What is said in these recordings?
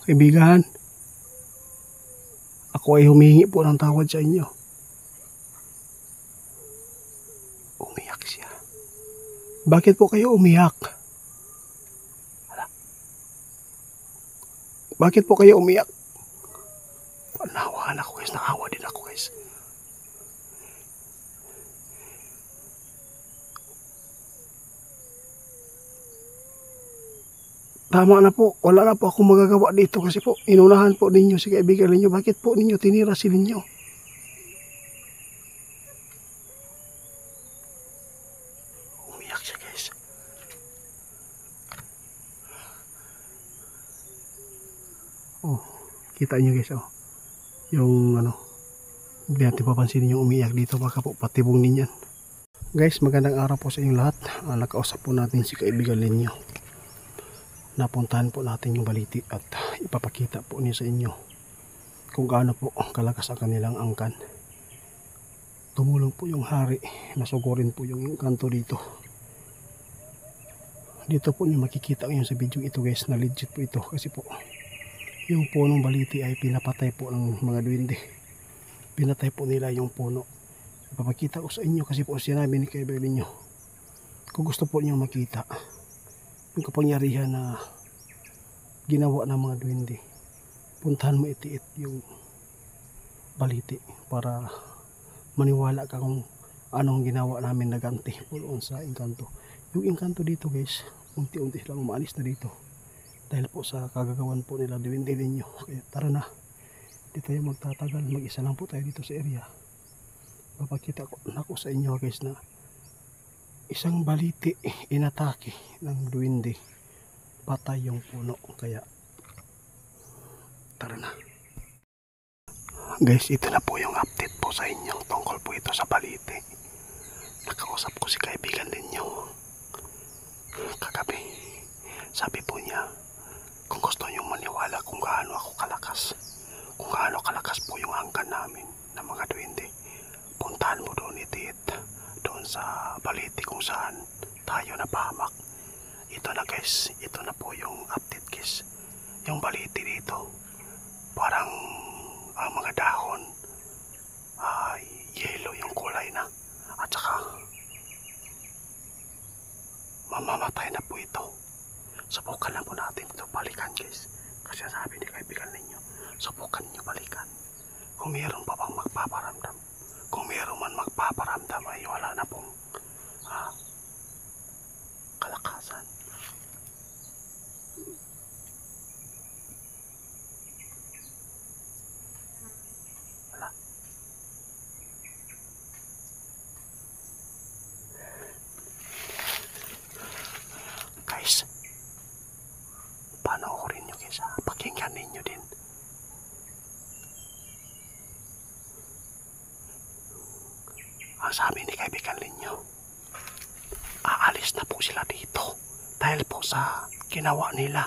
Kaibigan, ako ay humihingi po ng tawad sa inyo. Umiyak siya. Bakit po kayo umiyak? Bakit po kayo umiyak? Panawaan ako guys, nakawa din ako guys. Tama na po, wala na po akong magagawa dito kasi po inunahan po ninyo si kaibigan ninyo. Bakit po ninyo tinira si ninyo? Umiyak siya guys. Oh, kita nyo guys oh. Yung ano, hindi natin papansinin yung umiyak dito, baka po patibong ninyan. Guys, magandang araw po sa inyong lahat. Nakausap po natin si kaibigan ninyo. Napuntahan po natin yung baliti at ipapakita po niya sa inyo kung gaano po kalakas ang kanilang angkan. Tumulong po yung hari, nasugurin po yung kanto dito. Dito po niyo makikita ngayon sa video ito guys na legit po ito kasi po yung punong baliti ay pinapatay po ng mga duwende. Pinatay po nila yung puno. Ipapakita ko sa inyo kasi po sinabi ni kaibigan ninyo, kung gusto po niyo makita yung kapangyarihan na ginawa ng mga duwende, puntahan mo itiit yung baliti para maniwala ka kung anong ginawa namin na ganti puloon sa engkanto. Yung engkanto dito guys, unti-unti lang umaalis na dito dahil po sa kagagawan po nila duwende ninyo. Kaya tara na, hindi tayo magtatagal, mag-isa lang po tayo dito sa area. Papakita ko na ako sa inyo guys na isang baliti inatake ng duwende, patay yung puno. Kaya tara na guys, ito na po yung update po sa inyo tungkol po ito sa baliti. Nakausap ko si kaibigan ninyo kagabi. Sabi po niya, kung gusto nyo maniwala kung gaano ako kalakas, kung gaano kalakas po yung angkan namin ng mga duwende, puntahan mo doon itit doon sa baliti kung saan tayo napahamak. Ito na guys, ito na po yung update guys. Yung baliti dito, parang ang mga dahon ay yellow yung kulay na, at saka mamamatay na po ito. Subukan lang po natin ito balikan guys, kasi sabi ni kaibigan ninyo, subukan nyo balikan. Kung mayroon pa bang magpaparamdam, kung mayroon man magpaparamdam ay wala na pong kalakasan. Wala. Guys, panoorin nyo guys, pakinggan ninyo din. Ang sabi ni kaibigan ninyo, aalis na po sila dito dahil po sa ginawa nila.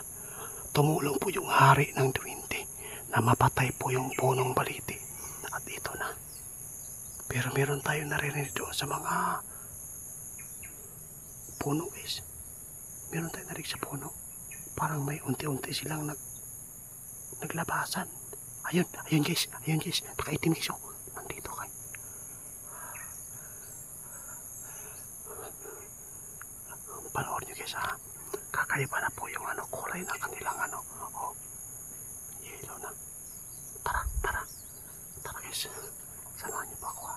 Tumulong po yung hari ng duwende na mapatay po yung punong baliti. At ito na. Pero meron tayo narinig doon sa mga puno guys. Meron tayo narinig sa puno. Parang may unti-unti silang naglabasan. Ayun, ayun guys, nakaitim guys. Nandito kayo. Panood nyo guys ha. Kakaiba na po yung kulay ng kanilang yellow na. Tara guys, samahan nyo pa ako ha.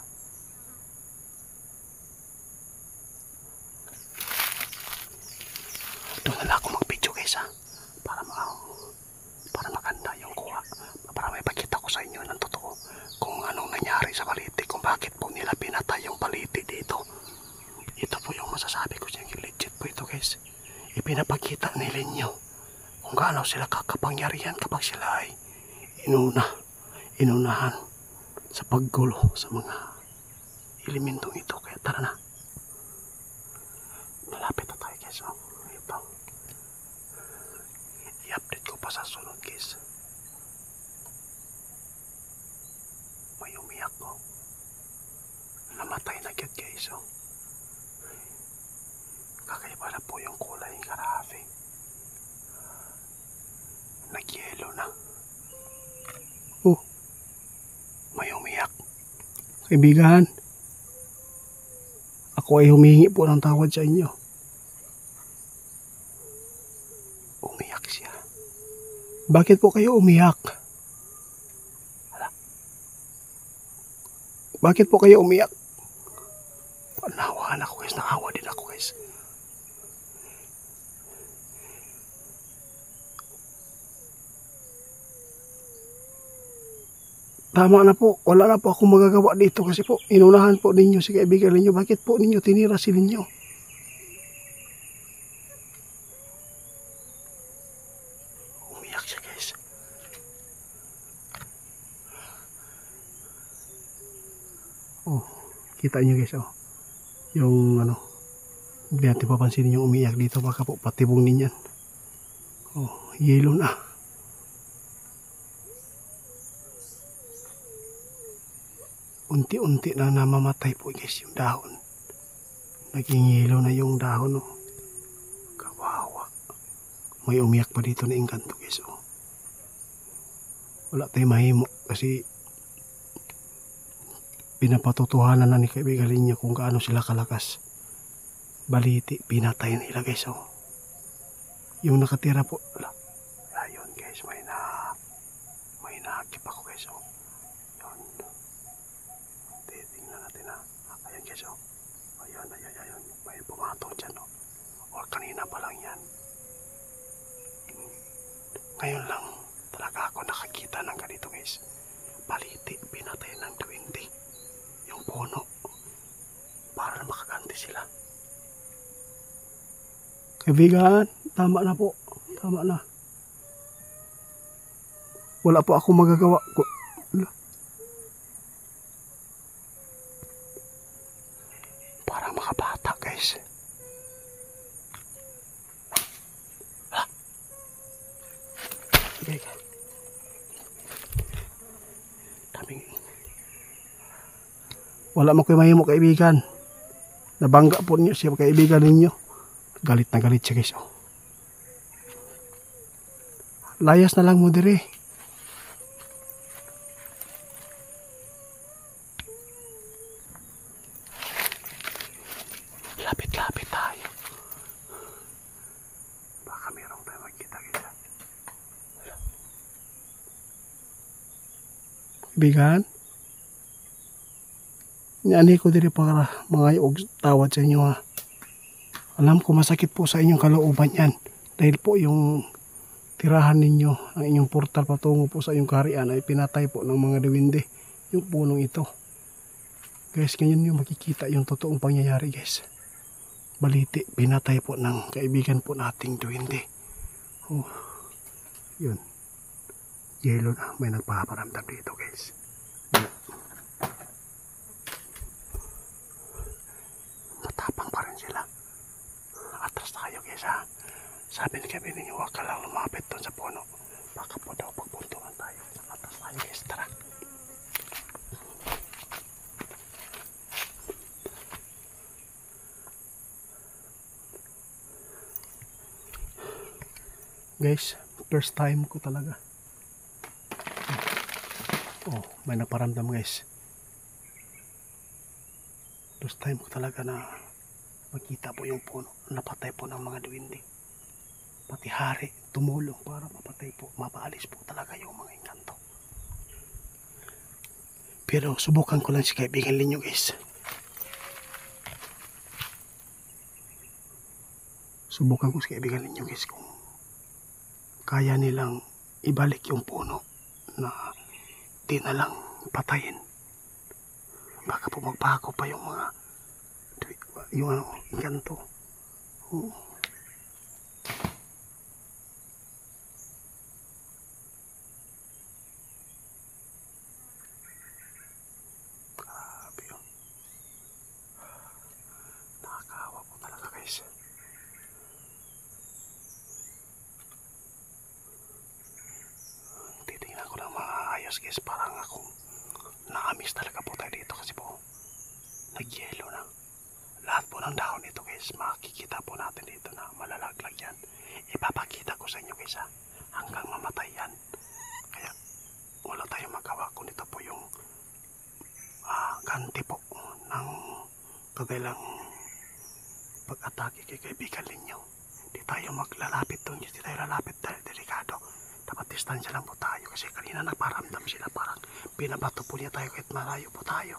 Doon na lang ako mag-video guys ha, para maganda yung kuha, para may pakita ko sa inyo ng totoo kung anong nangyari sa baliti, kung bakit po nila pinatay yung baliti dito. Ito po yung masasabi ko sa inyo, legit po ito guys. Ipinapakita nila inyo kung gaano sila kakapangyarihan kapag sila ay inunahan sa paggulo sa mga elementong ito. Kaya tara na, malapit na tayo guys. Ito, i-update ko pa sa sunod guys. May umiyak ko, namatay na agad guys. Kakaiba na po yung kulay ng karahafi, nag-yellow na. Kaibigan, ako ay humingi po ng tawad sa inyo. Umiyak siya. Bakit po kayo umiyak? Bakit po kayo umiyak? Panawaan ako guys, nakawa din ako guys. Tama na po, wala na po akong magagawa dito kasi po inunahan po ninyo si kaibigan ninyo. Bakit po ninyo tinira si ninyo? Umiyak siya guys. Oh, kita nyo guys oh. Yung ano, hindi natin papansinin yung umiyak dito, baka po patibong din yan. Oh, yelo na. Unti-unti na namamatay po guys yung dahon. Naging yelo na yung dahon oh. Kawawa. May umiyak pa dito na engkanto guys oh. Wala tayong mahimo kasi pinapatutuhanan na ni kaibigan niya kung gaano sila kalakas. Baliti, pinatay nila guys oh. Yung nakatira po, ayun guys, may nakakip ako guys oh. Yun. Tingnan natin ha. Ayan guys oh. Ayun. May pumatong dyan oh. O kanina pa lang yan. Ngayon lang talaga ako nakakita ng ganito guys. Baliti, pinatay ng 20 yung puno para na makaganti sila. Kaibigan, tama na po. Tama na. Wala po akong magagawa. Para makabata guys. Kaibigan. Wala mo kayo mahimo kaibigan. Nabangga po niyo siya kaibigan ninyo. Galit na galit siya guys oh. Layas na lang mo dire. Lapit-lapit tayo. Baka merong tayo magkita guys. Kaibigan. Niani ko diri para mga og tawad sa inyo ha. Alam ko masakit po sa inyong kalooban yan. Dahil po yung tirahan ninyo, ang inyong portal patungo po sa inyong kaharian ay pinatay po ng mga duwende. Yung punong ito. Guys, ngayon yung makikita yung totoong pangyayari guys. Baliti, pinatay po ng kaibigan po nating duwende. Oh, yun. Yelo na, may nagpaparamdam dito guys. Matapang pa rin sila. Atras tayo guys ha. Sabi ni kami ninyo, huwag ka lang lumapit doon sa puno. Baka po daw pagpuntungan tayo. Atras tayo guys, tara. Guys, first time ko talaga. Oh, may naparamdam guys. First time ko talaga na makita po yung puno. Napatay po ng mga duwende. Pati hari tumulong para mapatay po. Mapaalis po talaga yung mga engkanto. Pero subukan ko lang si kaibigan ninyo guys. Subukan ko si kaibigan ninyo guys kung kaya nilang ibalik yung puno na di na lang patayin. Baka po magbago pa yung mga engkanto. Oh. Grabe yun. Nakakahawa po talaga guys. Titingnan ko lang maayos guys. Parang akong naamis talaga po tayo dito kasi po nagyelo na. Lahat po ng dahon nito guys, makikita po natin dito na malalaglag yan. Ipapakita ko sa inyo guys ha, hanggang mamatay yan. Kaya wala tayong magawa kung ito po yung ganti po ng kagailang pag-atake kay kaibigan ninyo. Hindi tayo maglalapit doon, hindi tayo lalapit dahil delikado. Dapat distansya lang po tayo kasi kanina naparamdam sila parang pinabato po niya tayo kahit malayo po tayo.